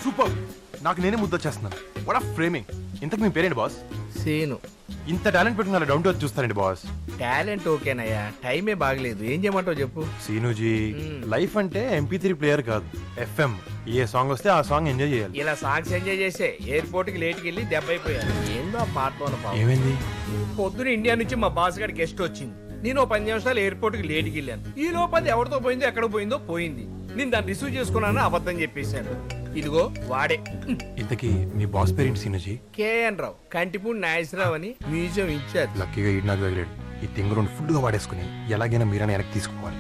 Super. నాకు నేనే ముద్దొచ్చేస్తున్నాను. What of framing. ఇంతకు మీ పేరేంటి బాస్? సీను. ఇంత టాలెంట్ పెట్టుకున్నారు, డౌన్ టు ఎర్త్ చూస్తారండి బాస్. టాలెంట్ ఓకేనయ్యా, టైమే బాగలేదు. ఏం చేయమంటావు చెప్పు. సీనుజీ, లైఫ్ అంటే MP3 ప్లేయర్ కాదు, FM. ఏ సాంగ్ వస్తే ఆ సాంగ్ ఎంజాయ్ చేయాలి. ఇలా సాంగ్స్ ఎంజాయ్ చేసే ఎయిర్పోర్ట్ కి లేట్కి వెళ్ళి దెబ్బ అయిపోయాను. ఏందో ఆ పాట ఏమైంది? పొద్దున ఇండియా నుంచి మా బాస్ గారి గెస్ట్ వచ్చింది. నేను 10 నిమిషాలు ఎయిర్పోర్ట్ కి లేట్కి వెళ్ళాను. ఈ లోపల ఎవరితో పోయిందో ఎక్కడ పోయిందో పోయింది. నేను దాన్ని రిసీవ్ చేసుకున్నాను, అబద్ధం చెప్పేశాను. ఇదిగో వాడే. ఇంతకీ మీ బాస్ పేరేంటి సీనుజీ? KN రావు, కంటిపూడి నాగేశ్వరరావు అని మ్యూజియం ఇన్ఛార్జ్. లక్కీగా ఈడు నాకు తగిలాడు. ఈ తింగరుని ఫుల్ గా వాడేసుకుని ఎలాగైనా మీరని వెనక్కి తీసుకోవాలి.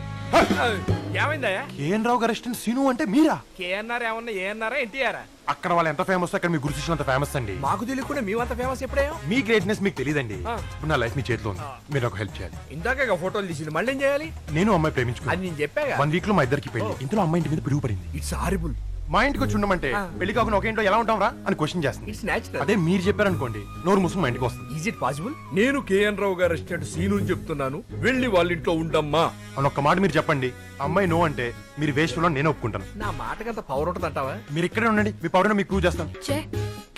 ఏమైందయ్యా? KN రావు గారు అసిస్టెంట్ సీను అంటే మీరా? KNR ఏమన్నా ఏఎన్ఆరా ఎన్టీఆరా? అక్కడ వాళ్ళు ఎంత ఫేమస్, అక్కడ మీ గురు శిష్యులు అంత ఫేమస్ అండి. మాకు తెలియకుండా మేమంత ఫేమస్ ఎప్పుడే? మీ గ్రేట్నెస్ మీకు తెలియదండి. ఇప్పుడు నా లైఫ్ మీ చేతిలో ఉంది, మీరు ఒక హెల్ప్ చేయాలి. ఇందాక ఫోటోలు తీసి మళ్ళీ ఏం చేయాలి? నేను అమ్మాయి ప్రేమించుకున్నాను. అది నేను చెప్పాగా. 1 వీక్ లో మా ఇద్దరికి పెళ్లి. ఇందులో అమ్మాయి ఇంటి మీద పిడుగు పడింది. It's horrible. మా ఇంటికి వచ్చి ఉండమంటే పెళ్లి కాకుండా ఒక ఇంట్లో ఎలా ఉంటాం రా అని క్వశ్చన్ చేస్తుంది. It's natural. అదే మీరు చెప్పారనుకోండి, నోరు ముసుగు మా ఇంటికి వస్తుంది. Is it possible? నేను KN రావు గారు అసిస్టెంట్ సీను అని చెప్తున్నాను, వెళ్ళి వాళ్ళ ఇంట్లో ఉండమ్మా అని ఒక్క మాట మీరు చెప్పండి. అమ్మాయి నో అంటే మీరు వేస్ట్ లో నేను ఒప్పుకుంటాను. నా మాటకంత పవర్ ఉంటుందంటావా? మీరు ఇక్కడే ఉండండి, మీ పవర్ మీకు ప్రూవ్ చేస్తాను.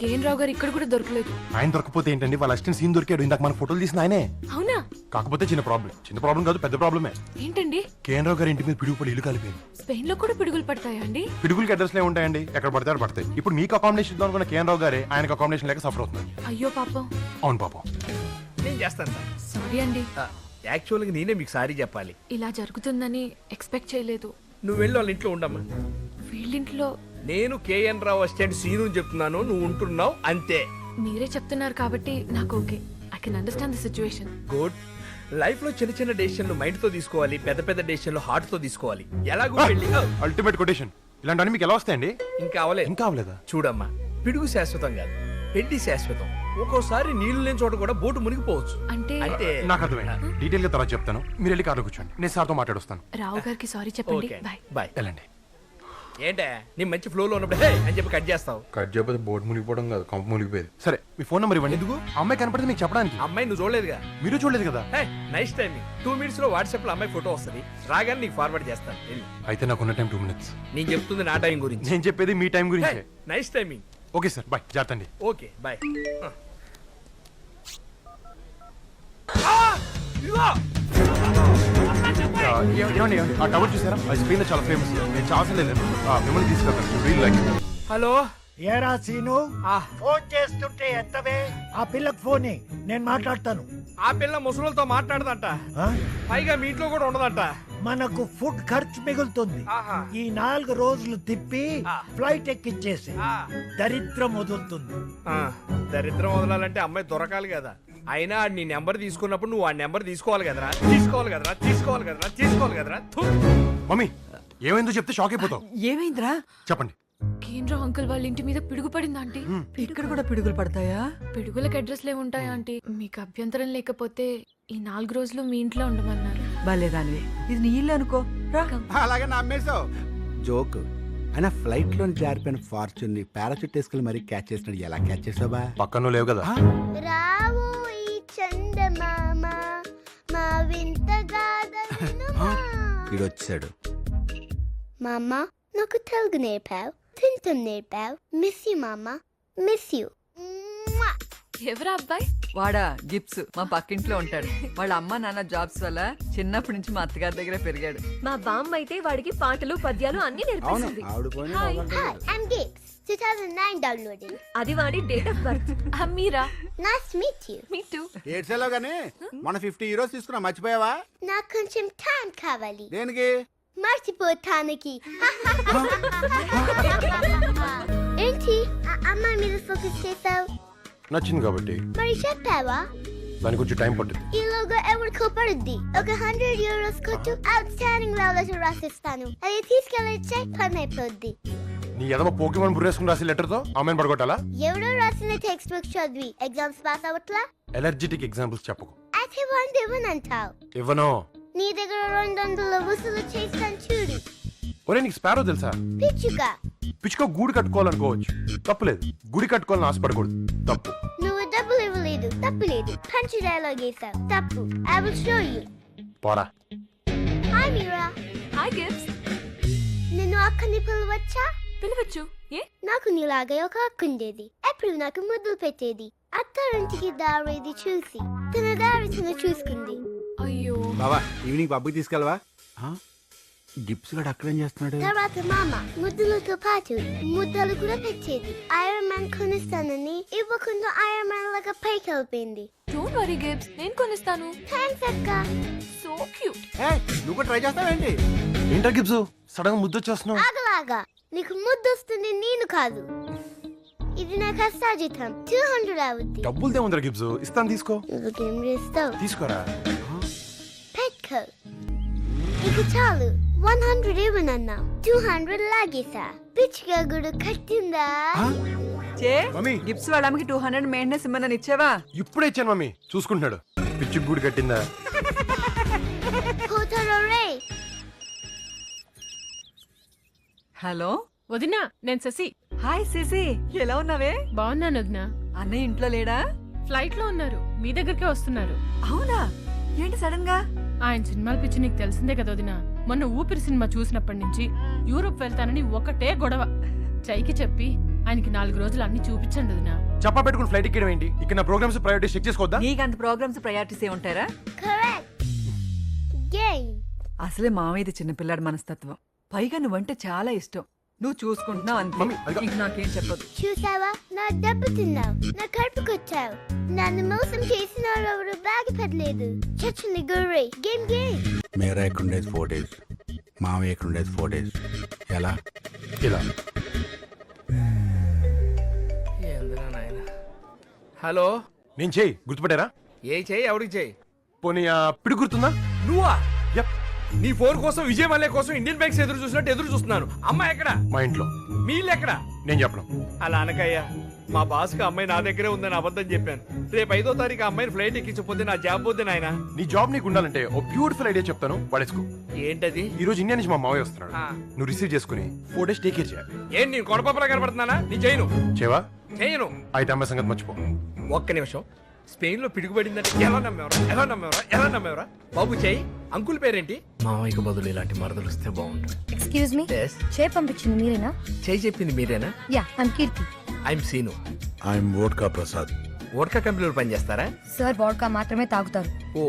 KN రావు గారు ఇక్కడ కూడా దొరకలేదు. ఆయన దొరకపోతే ఏంటండి, వాళ్ళ అసిస్టెంట్ సీన్ దొరికాడు. ఇందాక మన ఫోటోలు తీసిన ఆయనే. అవునా? కాకపోతే చిన్న ప్రాబ్లం కాదు, పెద్ద ప్రాబ్లమే. ఏంటండి? KN రావు గారి ఇంటి మీద పిడుగు పడి ఇల్లు కాలిపోయింది. స్పెయిన్ లో కూడా పిడుగులు పడతాయా అండి? పిడుగులకి అడ్రస్ లే ఉంటాయండి, ఎక్కడ పడితే అక్కడ పడతాయి. ఇప్పుడు మీకు అకామిడేషన్ ఇద్దాం అనుకున్న KN రావు గారే ఆయనకు అకామిడేషన్ లేక సఫర్ అవుతున్నారు. అయ్యో పాపం. అవును పాపం. నేను చేస్తాను. సారీ అండి. యాక్చువల్గా నేనే మీకు సారీ చెప్పాలి. ఇలా జరుగుతుందని ఎక్స్పెక్ట్ చేయలేదు. నువ్వు వెళ్ళి వాళ్ళ ఇంట్లో ఉండమ్మా. వీళ్ళింట్లో నేను KN రావు అసిస్టెంట్ సీను అని చెప్తున్నాను, నువ్వు ఉంటున్నావు అంతే. మీరే చెప్తున్నారు కాబట్టి నాకు okay. I can understand the situation. Good. Life లో చిన్న చిన్న డెసిషన్లు మైండ్ తో తీసుకోవాలి, పెద్ద పెద్ద డెసిషన్లు హార్ట్ తో తీసుకోవాలి. ఎలాగో వెళ్ళి అల్టిమేట్ కొటేషన్. ఇలాంటి మీకు ఎలా వస్తాయండి? ఇంకా అవలేదు. ఇంకా అవలేదా? చూడమ్మా, పిడుగు శాశ్వతం కాదు, పెళ్లి శాశ్వతం. ఒక్కోసారి నీళ్లు లేని చోట కూడా బోటు మునిగిపోవచ్చు. అంటే నాకు అర్థమైంది. డీటెయిల్ గా తర్వాత చెప్తాను, మీరు వెళ్ళి కార్లో కూర్చోండి, నేను సార్తో మాట్లాడొస్తాను. రావు గారికి సారీ చెప్పండి. Okay bye. బాయ్. వెళ్ళండి. ఏంటే నీ మంచి ఫ్లో లో ఉన్నప్పుడు హే అని చెప్పి కట్ చేస్తావు? కట్ చేయకపోతే బోర్డు మునిగిపోవడం కాదు, కంప మునిగిపోయేది. సరే, మీ ఫోన్ నెంబర్ ఇవ్వండి. ఎందుకు? అమ్మాయి కనపడితే మీకు చెప్పడానికి. అమ్మాయి నువ్వు చూడలేదుగా? మీరు చూడలేదు కదా? Hey nice timing. 2 minutes లో వాట్సాప్ లో అమ్మాయి ఫోటో వస్తుంది, రాగానే నీకు ఫార్వర్డ్ చేస్తాను. వెళ్ళు. అయితే నాకున్న టైం 2 minutes. నేను చెప్తుంది నా టైం గురించి. నేను చెప్పేది మీ టైం గురించి. Nice timing. Okay sir, bye. జాగ్రత్త అండి. Okay bye. ఏమండి, ఆ టవర్ చూసారా? ఆ స్క్రీన్ చాలా ఫేమస్. నేను చాలా లేదు, మిమ్మల్ని తీసుకెళ్తాను. Real like. హలో. ఏరా సీను, ఫోన్ చేస్తుంటే ఎత్తవే. ఆ పిల్లకు ఫోన్ నేను మాట్లాడతాను. ఆ పిల్ల ముసలితో మాట్లాడదంట, ఆ? పైగా మీ ఇంట్లో కూడా ఉండదంట. మనకు ఫుడ్ ఖర్చు మిగులుతుంది. ఆహా. ఈ 4 రోజులు తిప్పి ఆ. ఫ్లైట్ ఎక్కిచ్చేసి ఆ. దరిద్రం వదులుతుంది. దరిద్రం వదలాలంటే అమ్మాయి దొరకాలి కదా. అయినా నీ నెంబర్ తీసుకున్నప్పుడు నువ్వు ఆ నెంబర్ తీసుకోవాలి కదరా, తీసుకోవాలి కదరా, తీసుకోవాలి కదరా, తీసుకోవాలి కదరా. మమ్మీ, ఏమైందో చెప్తే షాక్ అయిపోతావు. ఏమైందిరా? చెప్పండి. KN రావు అంకుల్ వాళ్ళ ఇంటి మీద పిడుగు పడిందా ఆంటీ? ఇక్కడ కూడా పిడుగులు పడతాయా? పిడుగులకు అడ్రస్ లే ఉంటాయా ఆంటీ? మీకు అభ్యంతరం లేకపోతే ఈ 4 రోజులు మీ ఇంట్లో ఉండమన్నారు. బాలేదానివే, ఇది నీ ఇల్లు అనుకో రా. అలాగే నమ్మేశావు. జోక్ అయినా ఫ్లైట్ లో జారిపోయిన ఫార్చ్యూన్ ని పారాచూట్ వేసుకుని మరీ క్యాచ్ చేసినాడు. ఎలా క్యాచ్ చేసావా? పక్కన లేవు కదా. రావు ఈ చందమామ మా వింత గాథ వీడు వచ్చాడు. మామ నాకు తెలుగు నేర్పావు, తింటం నేర్పావు. మిస్ యూ మామ, మిస్ యూ. ఎవరా అబ్బాయి? వాడా గిప్స్, మా పక్కింట్లో ఉంటాడు. వాళ్ళ అమ్మ నాన్న జాబ్స్ వల్ల చిన్నప్పటి నుంచి మా అత్తగారి దగ్గర పెరిగాడు. మా బామ్మ అయితే వాడికి పాటలు పద్యాలు అన్ని నేర్పిస్తుంది. Hi, I'm Gibbs. 2009 downloading. అది వాడి date of birth. Meera? Nice to meet you. Me too. ఏడ్చేలో గానీ మన 50 euros తీసుకున్నా, మర్చిపోయావా? నాకు కొంచెం టైం కావాలి. దేనికి? మర్చిపోతానికి. ఏంటి అమ్మాయి మీద ఫోకస్ చేసావు? నచ్చింది కాబట్టి. మరి చెప్పావా? దానికి కొంచెం టైం పడుతుంది. ఈలోగా ఎవరికో పడుద్ది. ఒక 100 euros కొట్టు, అవుట్ స్టాండింగ్ లెవెల్ రాసిస్తాను. అది తీసుకెళ్ళొచ్చే పని అయిపోద్ది. నీ ఎదవ పోకేమాన్ బుర్రేసుకుని రాసి లెటర్ తో ఆమెను పడగొట్టాలా? ఎవడో రాసిన టెక్స్ట్ బుక్ చదివి ఎగ్జామ్స్ పాస్ అవట్లా? ఎలర్జెటిక్ ఎగ్జాంపుల్స్ చెప్పకు. అయితే 100 ఇవ్వనంటావు. ఇవ్వను. నీ దగ్గర 200 వసూలు చేస్తాను చూడు. ఒరే, నీకు స్పారో తెలుసా? పిచ్చుగా. పిచ్చుకో గూడు కట్టుకోవాలనుకోవచ్చు, తప్పులేదు. గుడి కట్టుకోవాలని ఆశపడకూడదు, తప్పు. నువ్వు డబ్బులు ఇవ్వలేదు, తప్పులేదు. పంచి డైలాగ్ వేసావు, తప్పు. I will show you. పోరా. హాయ్ మీరా. Hi gifts. నిన్ను అక్కని పిలవచ్చా? పిలవచ్చు. ఏ నాకు నీలాగే ఒక అక్క ఉండేది. ఎప్పుడు నాకు ముద్దులు పెట్టేది. అత్తారింటికి దారేది చూసి తన దారి తను చూసుకుంది. అయ్యో బావా ఈవినింగ్ పబ్కి తీసుకెళ్ళవా? గిప్స్ గడు అక్కడేం చేస్తున్నాడు? తర్వాత మామ ముద్దులతో పాటు ముద్దలు కూడా పెట్టేది. ఐరన్ మ్యాన్ కొనిస్తానని ఇవ్వకుండా ఐరన్ మ్యాన్ లాగా పైకి వెళ్ళిపోయింది. డోంట్ వరీ గిబ్స్, నేను కొనిస్తాను. థ్యాంక్స్ అక్క. So cute. నువ్వు కూడా ట్రై చేస్తావేంటి? ఏంటా గిబ్స్ సడన్ గా ముద్దొచ్చేస్తున్నావు? ఆగలాగా నీకు ముద్దొస్తుంది నేను కాదు. ఇది నా కష్టాజితం. 200 అవుద్ది. డబ్బులు దేముందిరా గిబ్స్, ఇస్తాను తీసుకో. నువ్వేం చేస్తావు? తీసుకోరా. పెట్టుకో. నీకు చాలు. 100 ఇవ్వనన్నా 200 లాగేసా. పిచ్చిగా గుడు కట్టిందా? చే మమ్మీ. గిప్స్ వాళ్ళ అమ్మకి 200 మెయింటెనెన్స్ ఇమ్మని ఇచ్చావా? ఇప్పుడే ఇచ్చాను మమ్మీ, చూసుకుంటున్నాడు. పిచ్చి గూడు కట్టిందా? పోతారో రే. హలో వదినా, నేను శశి. హాయ్ సిసి, ఎలా ఉన్నావే? బాగున్నాను వదినా. అన్నయ్య ఇంట్లో లేడా? ఫ్లైట్ లో ఉన్నారు, మీ దగ్గరికే వస్తున్నారు. అవునా? ఏంటి సడన్ గా? ఆయన సినిమాల పిచ్చి నీకు తెలిసిందే కదా వదినా. మొన్న ఊపిరి సినిమా చూసినప్పటి నుంచి యూరోప్ వెళ్తానని ఒకటే గొడవ. చైకి చెప్పి ఆయనకి 4 రోజులు అన్ని చూపించండి వదినా. చెప్పా పెట్టుకుని ఫ్లైట్ ఎక్కడం ఏంటి? ఇక్కడ నా ప్రోగ్రామ్స్ ప్రయారిటీ చెక్ చేసుకోవద్దా? నీకు అంత ప్రోగ్రామ్స్ ప్రయారిటీస్ ఏ ఉంటారా? కరెక్ట్. గేమ్. అసలే మామయ్యది చిన్నపిల్లాడి మనస్తత్వం. పైగా నువ్వంటే చాలా ఇష్టం. నువ్వు చూసుకుంటున్నావు అంతే. మమ్మీ, అదిగో. ఇంక నాకేం చెప్పదు. చూసావా? నా దెబ్బ తిన్నావు, నా కడుపుకొచ్చావు. నన్ను మోసం చేసిన ఎవరు బాగుపడలేదు. చచ్చింది గుర్రే. Game game. మేరా ఇక్కడ ఉండేది 4 days, మామయ్య ఇక్కడ ఉండేది 4 days. ఎలా? ఇలా. ఏందిరా నాయనా. హలో, నేను చేయి గుర్తుపట్టారా? ఏ చెయ్యి ఎవరికి చెయ్యి? పోనీ పిడి గుర్తుందా? నువ్వా? యప్, నీ ఫోన్ కోసం విజయ్ మల్లె కోసం ఇండియన్ బ్యాంక్స్ ఎదురు చూసినట్టు ఎదురు చూస్తున్నాను. అమ్మాయి ఎక్కడ? మా ఇంట్లో. మీ ఇల్లు ఎక్కడ? నేను చెప్పను. అలా అనకయ్యా. మా బాస్ కి అమ్మాయి నా దగ్గరే ఉందని అబద్ధం చెప్పాను. రేపు 5వ తారీఖు అమ్మాయిని ఫ్లైట్ ఎక్కించకపోతే నా జాబ్ పోతే నాయన. నీ జాబ్ నీకు ఉండాలంటే ఓ బ్యూటిఫుల్ ఐడియా చెప్తాను, పడేసుకో. ఏంటది? ఈ రోజు ఇండియా నుంచి మా మావయ్య వస్తున్నాడు. ఆ. నువ్వు రిసీవ్ చేసుకుని 4 days టేక్ కేర్ చేయాలి. ఏం నేను కొడపప్పలా కనబడుతున్నానా? నీ చేయను. చేవా? చేయను. అయితే అమ్మాయి సంగతి మర్చిపో. ఒక్క నిమిషం. స్పెయిన్ లో పిడుగుపడిందంటే ఎలా నమ్మేవరా బాబు? చేయి. అంకుల్ పేరేంటి? మామయ్యకు బదులు ఇలాంటి మరదలు వస్తే బాగుంటుంది. Excuse me, Yes. చే పంపించింది మీరేనా? చేయి చెప్పింది మీరేనా? Yeah, I'm Keerthi. I'm Seenu. I'm vodka Prasad. Vodka కంపెనీలో పనిచేస్తారా? సార్ వాడ్కా మాత్రమే తాగుతారు. ఓ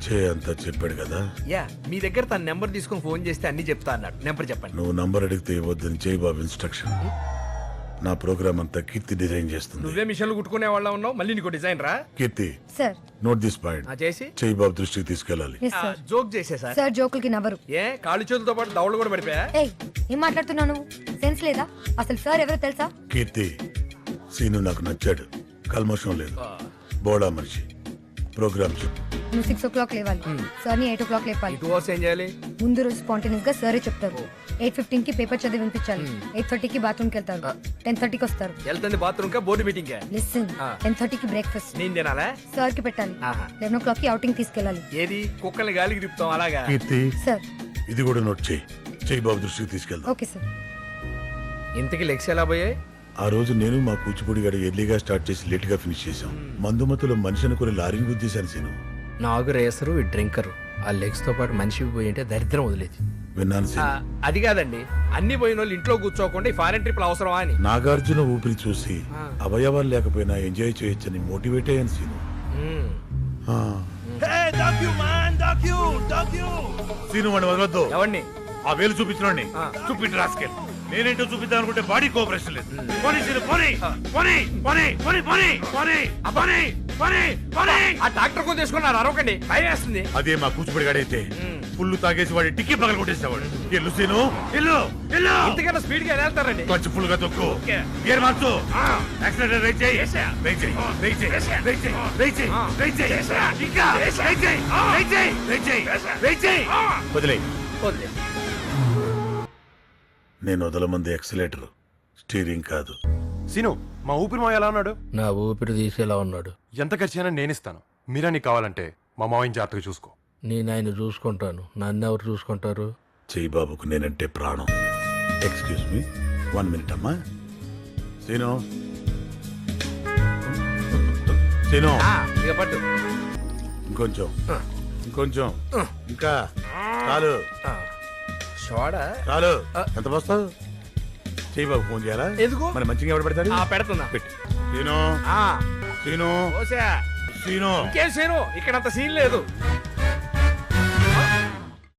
చే అంతా చెప్పాడు కదా. యా, మీ దగ్గర తన నెంబర్ తీసుకుని ఫోన్ చేస్తే అన్ని చెప్తా అన్నాడు. నెంబర్ చెప్పండి. నువ్వు నంబర్ అడిగితే ఇవ్వద్దని చేయి బాబు ఇన్స్ట్రక్షన్. నా ప్రోగ్రామ్ అంతా కీర్తి డిజైన్ చేస్తుంది. నువ్వే మిషన్లు కుట్టుకునే వాళ్ళ ఉన్నావు, మళ్ళీ నీకు డిజైన్ రా. Keerthi, sir. Note this point. చేసి చేయి బాబు దృష్టికి తీసుకెళ్ళాలి. Yes sir. జోక్ చేసే సార్. సార్ జోకులకి నవ్వరు. ఏ కాళ్ళు చేతులతో పాటు దవడలు కూడా పడిపోయా? ఏయ్, ఏం మాట్లాడుతున్నావు నువ్వు? సెన్స్ లేదా? అసలు సార్ ఎవరో తెలుసా? కీర్తి, సీను నాకు నచ్చాడు. కల్మషం లేదు, బోడా మనిషి. ప్రోగ్రామ్ చెప్పు. నువ్వు 6 o'clock లేవాలి. సార్ ని 8 o'clock లేపాలి. 2 hours ఏం చేయాలి? ముందు రోజు స్పాంటేనియస్ గా సరే చెప్తారు. 8:15 కి పేపర్ చదివి వినిపించాలి. 8:30 కి బాత్రూమ్ కి వెళ్తారు. 10:30 కి వస్తారు. వెళ్తుంది బాత్రూమ్ కా బోర్డు మీటింగ్ కా? లిసన్, 10:30 కి బ్రేక్ఫాస్ట్ నేను తినాలా? సార్ కి పెట్టాలి. ఆహా. 11 o'clock కి అవుటింగ్ తీసుకెళ్ళాలి. ఏది కుక్కల్ని గాలికి తిప్పుతాం అలాగా? కీర్తి, సార్. ఇది కూడా నోట్ చేయి. చేయి బాబు దృష్టికి తీసుకెళ్దాం. Okay sir. ఇంతకి లెక్స్ ఎలా పోయాయి? ఆ రోజు నేను మా కూచిపూడి గడ ఎర్లీగా స్టార్ట్ చేసి లేట్ గా ఫినిష్ చేశాం. మందుమతులో మనిషి అనుకుని లారీని గుద్దేశాను సీను. నాకు రేసరు ఈ డ్రింకరు ఆ లెగ్స్ తో పాటు మనిషి పోయి అంటే దరిద్రం వదిలేదు. విన్నాను సీను. అది కాదండి, అన్ని పోయిన వాళ్ళు ఇంట్లో కూర్చోకుండా ఈ ఫారెన్ ట్రిప్లు అవసరమా అని. నాగార్జున ఊపిరి చూసి అవయవాలు లేకపోయినా ఎంజాయ్ చేయొచ్చని మోటివేట్ అయ్యాను సీను. ఆ. సీను వాడిని వదలొద్దు. ఎవరిని? ఆ వేలు చూపించిన చూపించి రాసుకెళ్ళి. నేనేంటో చూపిద్దాం అనుకుంటే బాడీ కోఆపరేషన్ లేదు. పోనీ సీను, పోనీ, పోనీ, పోనీ, పోనీ, పోనీ, పోనీ, పోనీ, పోనీ, పోనీ. ఆ డాక్టర్ కొని తీసుకున్నారు, అరవకండి, భయం వేస్తుంది. అదే మా కూచిపూడి గడైతే ఫుల్ తాగేసి వాడి టిక్కి పగల కొట్టేసేవాడు. ఎల్లు సీను, ఎల్లు, ఎల్లు. ఇంతకన్నా స్పీడ్ గా ఎలా వెళ్తారండి? కొంచెం ఫుల్ గా తొక్కు. గేర్ మార్చు. యాక్సిడెంట్ రైట్ చేయి. రైట్ చేయి, రైట్ చేయి, రైట్ చేయి, రైట్ చేయి, రైట్ చేయి. ఇంకా రైట్ చేయి, రైట్ చేయి, రైట్ చేయి, రైట్ చేయి. వదిలేయ్. వదిలే. నేను వదలమంది ఎక్సలేటర్, స్టీరింగ్ కాదు. సీను, మా ఊపిరి మావ ఎలా ఉన్నాడు? నా ఊపిరి తీసేలా ఉన్నాడు. ఎంత ఖర్చైనా నేను ఇస్తాను. మీరా నీకు కావాలంటే మా మావయ్య జాగ్రత్తగా చూసుకో. నేను ఆయన చూసుకుంటాను, నన్ను ఎవరు చూసుకుంటారు? చెయ్యి బాబుకు నేనంటే ప్రాణం. ఎక్స్క్యూజ్ మీ, 1 minute అమ్మా. సీను, సీను, ఇక పట్టు. ఇంకొంచెం, ఇంకొంచెం, ఇంకా చాలు, సోడా చాలు. ఎంత పోస్తావు? చెయ్యి బాబు ఫోన్ చేయాలా ఎందుకు? మరి మంచిగా ఎవరు పెడతాడు పెడుతున్నా. పెట్టు సీను ఆ, సీను ఓసా సీను ఇంకేం సీను, ఇక్కడ అంత సీన్ లేదు.